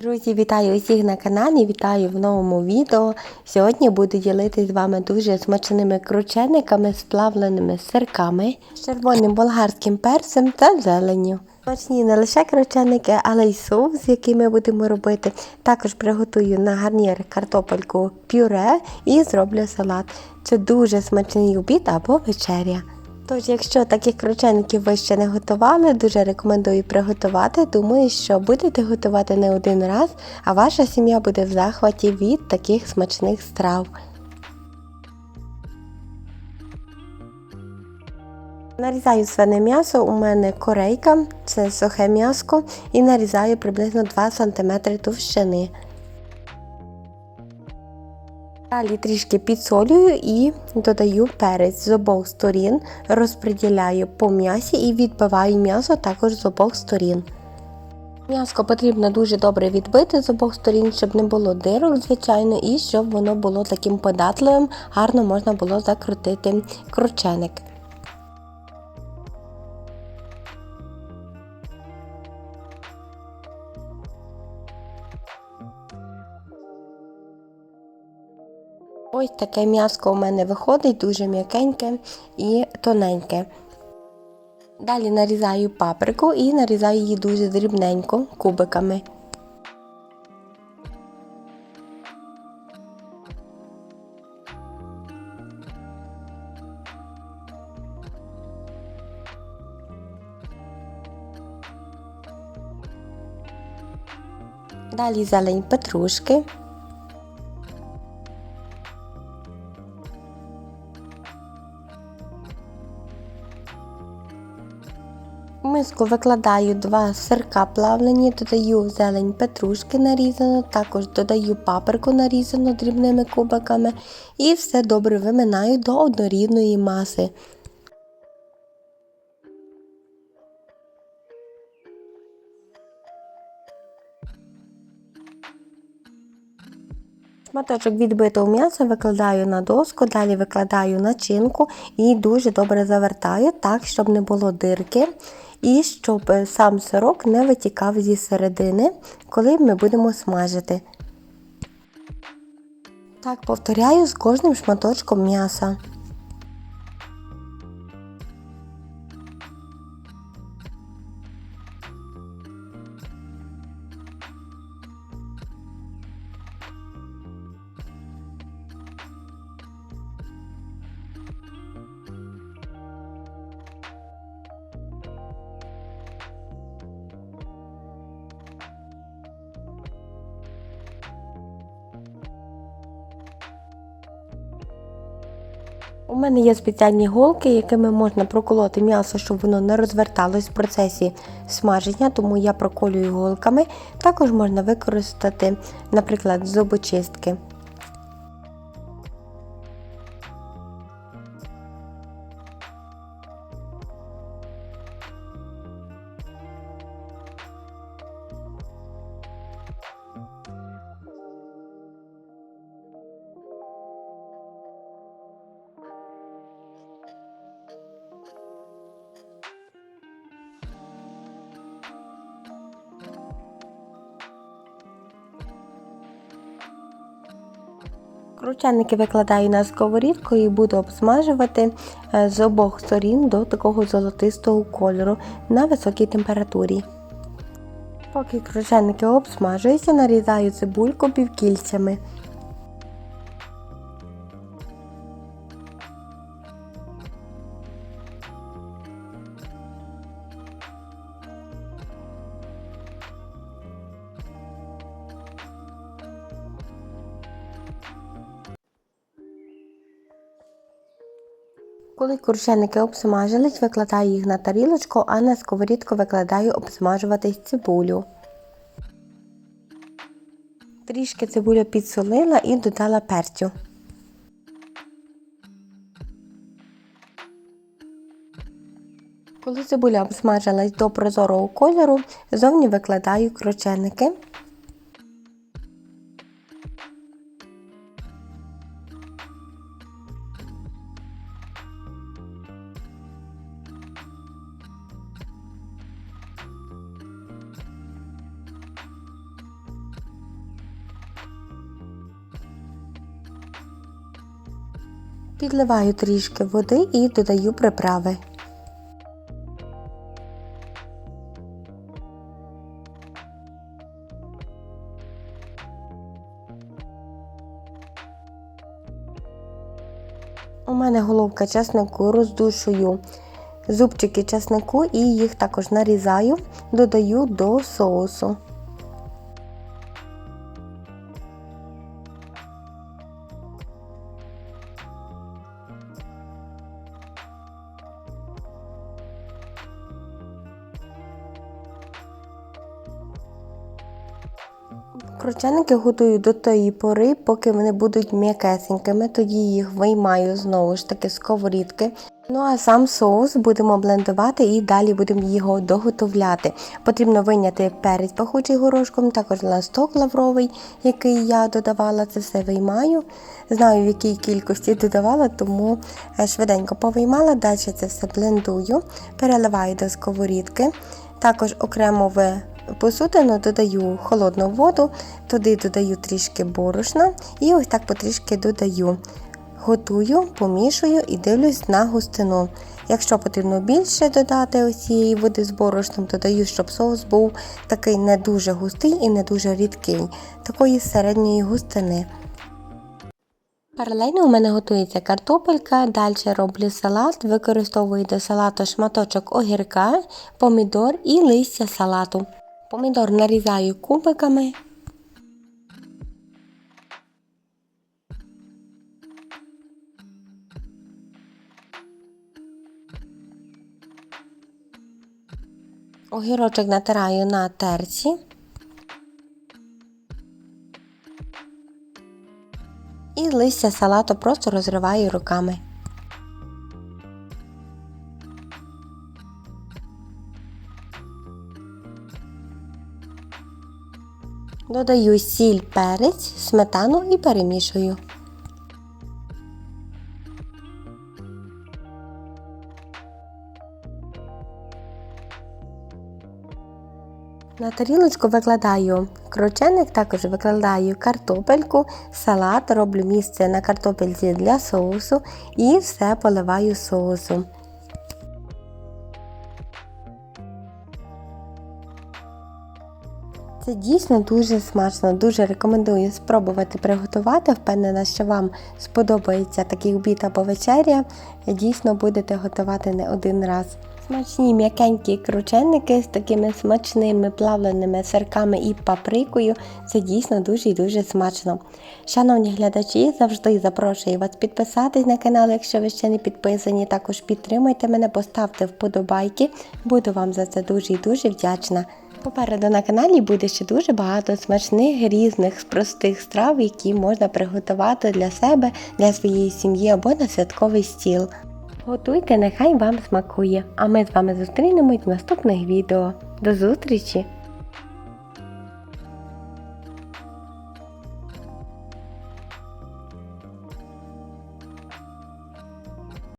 Друзі, вітаю усіх на каналі, вітаю в новому відео. Сьогодні буду ділитися з вами дуже смачними кручениками з плавленими сирками, з червоним болгарським перцем та зеленню. Смачні не лише крученики, але й соус, який ми будемо робити. Також приготую на гарнір картопельку пюре і зроблю салат. Це дуже смачний обід або вечеря. Тож, якщо таких кручеників ви ще не готували, дуже рекомендую приготувати. Думаю, що будете готувати не один раз, а ваша сім'я буде в захваті від таких смачних страв. Нарізаю свине м'ясо, у мене корейка, це сухе м'ясо, і нарізаю приблизно 2 см товщини. Далі трішки підсолюю і додаю перець з обох сторін, розподіляю по м'ясі і відбиваю м'ясо також з обох сторін. М'ясо потрібно дуже добре відбити з обох сторін, щоб не було дирок, звичайно, і щоб воно було таким податливим, гарно можна було закрутити крученик. Ось таке м'ясо у мене виходить, дуже м'якеньке і тоненьке. Далі нарізаю паприку і нарізаю її дуже дрібненько, кубиками. Далі зелень петрушки. В миску викладаю 2 сирка плавлені, додаю зелень петрушки нарізану, також додаю паприку нарізану дрібними кубиками і все добре виминаю до однорідної маси. Шматочок відбитого м'яса викладаю на доску, далі викладаю начинку і дуже добре завертаю так, щоб не було дирки і щоб сам сирок не витікав зі середини, коли ми будемо смажити. Так повторяю з кожним шматочком м'яса. У мене є спеціальні голки, якими можна проколоти м'ясо, щоб воно не розверталось в процесі смаження, тому я проколюю голками. Також можна використати, наприклад, зубочистки. Крученики викладаю на сковорідку і буду обсмажувати з обох сторін до такого золотистого кольору на високій температурі. Поки крученики обсмажуються, нарізаю цибульку півкільцями. Коли крученики обсмажились, викладаю їх на тарілочку, а на сковорідку викладаю обсмажуватись цибулю. Трішки цибулю підсолила і додала перцю. Коли цибуля обсмажилась до прозорого кольору, зовні викладаю крученики. Підливаю трішки води і додаю приправи. У мене головка чеснику, роздушую зубчики чеснику і їх також нарізаю, додаю до соусу. Крученики готую до тої пори, поки вони будуть м'якесенькими, тоді їх виймаю знову ж таки з сковорідки. Ну а сам соус будемо блендувати і далі будемо його доготовляти. Потрібно вийняти перець пахучий горошком, також листок лавровий, який я додавала, це все виймаю. Знаю, в якій кількості додавала, тому швиденько повиймала, далі це все блендую, переливаю до сковорідки. Також окремо в посудину додаю холодну воду, туди додаю трішки борошна і ось так потрішки додаю. Готую, помішую і дивлюсь на густину. Якщо потрібно більше додати ось цієї води з борошном, додаю, щоб соус був такий не дуже густий і не дуже рідкий, такої середньої густини. Паралельно у мене готується картопелька, далі роблю салат, використовую до салату шматочок огірка, помідор і листя салату. Помідор нарізаю кубиками. Огірочок натираю на терці. І листя салату просто розриваю руками. Додаю сіль, перець, сметану і перемішую. На тарілочку викладаю крученик, також викладаю картопельку, салат, роблю місце на картопельці для соусу і все поливаю соусом. Це дійсно дуже смачно, дуже рекомендую спробувати приготувати. Впевнена, що вам сподобається такий обід або вечеря, дійсно будете готувати не один раз. Смачні м'якенькі крученики з такими смачними плавленими сирками і паприкою. Це дійсно дуже і дуже смачно. Шановні глядачі, завжди запрошую вас підписатись на канал, якщо ви ще не підписані. Також підтримуйте мене, поставте вподобайки. Буду вам за це дуже і дуже вдячна. Попереду на каналі буде ще дуже багато смачних, різних, простих страв, які можна приготувати для себе, для своєї сім'ї або на святковий стіл. Готуйте, нехай вам смакує. А ми з вами зустрінемось в наступних відео. До зустрічі!